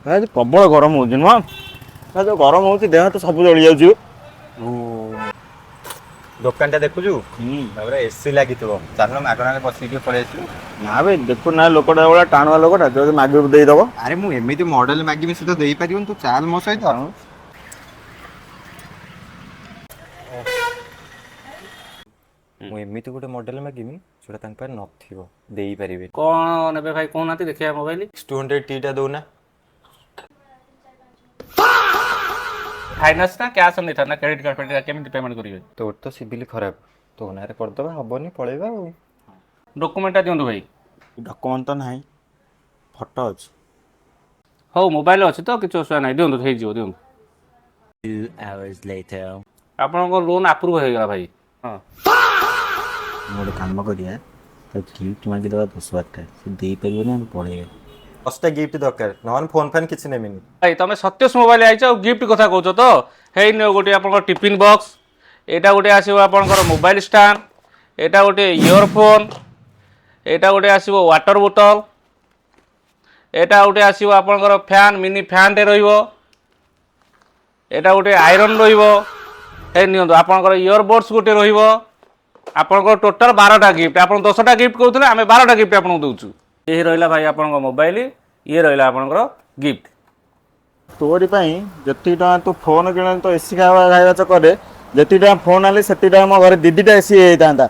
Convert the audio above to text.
ଆଜି ପ୍ରବଳ ଗରମ ହଉଛି ନୁହଁ? ଯୋଉ ଗରମ ହଉଛି ଦେହ ତ ସବୁ ଜଳି ଯାଉଛି। ଦୋକାନଟା ଦେଖୁଛୁ ତାପରେ ଏସି ଲାଗିଥିବ ଚାଲୁନ ମାଗଣାରେ ବସିକି ଟିକେ ପଳେଇ ଆସିବୁ। ନା ବେ ଦେଖୁ ନା ଲୋକଟା ଭଳିଆ ଟାଣୁଆ ଲୋକଟା ଯଦି ମାଗିବୁ ଦେଇଦବ। ଆରେ ମୁଁ ଏମିତି ମଡେଲ ମାଗିବି ସେ ତ ଦେଇପାରିବନି, ତୁ ଚାଲ ମୋ ସହିତ। ମୁଁ ଏମିତି ଗୋଟେ ମଡେଲ ମାଗିବି ଯୋଉଟା ତାଙ୍କ ପାଖରେ ନଥିବ, ଦେଇପାରିବେ। କଣ ନେବେ ଭାଇ କହୁନାହାନ୍ତି ଦେଖିବା ମୋବାଇଲ। X200 ଟା ଦଉନା। ଫାଇନାନ୍ସ ନା କ୍ୟାସ୍ ଅନ୍ ନା କ୍ରେଡିଟ୍ କାର୍ଡ କେମିତି ପେମେଣ୍ଟ କରିବେ? ତୋର ତ ସିବିଲ ଖରାପ, ତୋ ନାଁରେ କରିଦବା, ହବନି ପଳେଇବା ଆଉ। ଡକୁମେଣ୍ଟଟା ଦିଅନ୍ତୁ ଭାଇ। ଡକୁମେଣ୍ଟ ତ ନାହିଁ, ଫଟୋ ଅଛି। ହଉ ମୋବାଇଲ ଅଛି ତ କିଛି ଅସୁବିଧା ନାହିଁ, ଦିଅନ୍ତୁ ହେଇଯିବ ଦିଅନ୍ତୁ। 2 hours later. ଆପଣଙ୍କ ଲୋନ୍ ଆପ୍ରୁଭ୍ ହେଇଗଲା ଭାଇ। ହଁ ଗୋଟେ କାମ କରିବା, ତାକୁ ଗିଫ୍ଟ ମାଗିଦେବା 10,000 ସେ ଦେଇପାରିବନି, ଆମେ ପଳେଇବା। 10ଟା ଗିଫ୍ଟ ଦରକାର, ନହେଲେ ଫୋନ୍ ଫାନ୍ କିଛି ନେମିନି। ଭାଇ ତମେ ସତ୍ୟଶ ମୋବାଇଲ ଆଇଛ ଆଉ ଗିଫ୍ଟ କଥା କହୁଛ ତ? ହେଇନି ଗୋଟେ ଆପଣଙ୍କର ଟିଫିନ୍ ବକ୍ସ, ଏଇଟା ଗୋଟେ ଆସିବ ଆପଣଙ୍କର ମୋବାଇଲ ଷ୍ଟାଣ୍ଡ, ଏଇଟା ଗୋଟେ ଇୟରଫୋନ୍, ଏଇଟା ଗୋଟେ ଆସିବ ୱାଟର ବୋଟଲ, ଏଇଟା ଗୋଟେ ଆସିବ ଆପଣଙ୍କର ଫ୍ୟାନ୍ ମିନି ଫ୍ୟାନ୍ଟେ ରହିବ, ଏଇଟା ଗୋଟେ ଆଇରନ୍ ରହିବ। ହେଇ ନିଅନ୍ତୁ ଆପଣଙ୍କର ଇୟରବଡ଼୍ସ ଗୋଟେ ରହିବ। ଆପଣଙ୍କର ଟୋଟାଲ 12ଟା ଗିଫ୍ଟ, ଆପଣ 10ଟା ଗିଫ୍ଟ କହୁଥିଲେ, ଆମେ 12ଟା ଗିଫ୍ଟ ଆପଣଙ୍କୁ ଦେଉଛୁ। ଇଏ ରହିଲା ଭାଇ ଆପଣଙ୍କ ମୋବାଇଲ, ଇଏ ରହିଲା ଆପଣଙ୍କର ଗିଫ୍ଟ। ତୋରି ପାଇଁ ଯେତିକି ଟଙ୍କା ତୁ ଫୋନ୍ କିଣ ତ ଏସି ଖାଇବା ଚକରେ, ଯେତିକି ଟଙ୍କା ଫୋନ୍ ଆଣିଲି ସେତିକି ଟଙ୍କା ମୋ ଘରେ 2-2ଟା ଏସି ହେଇଯାଇଥାନ୍ତା।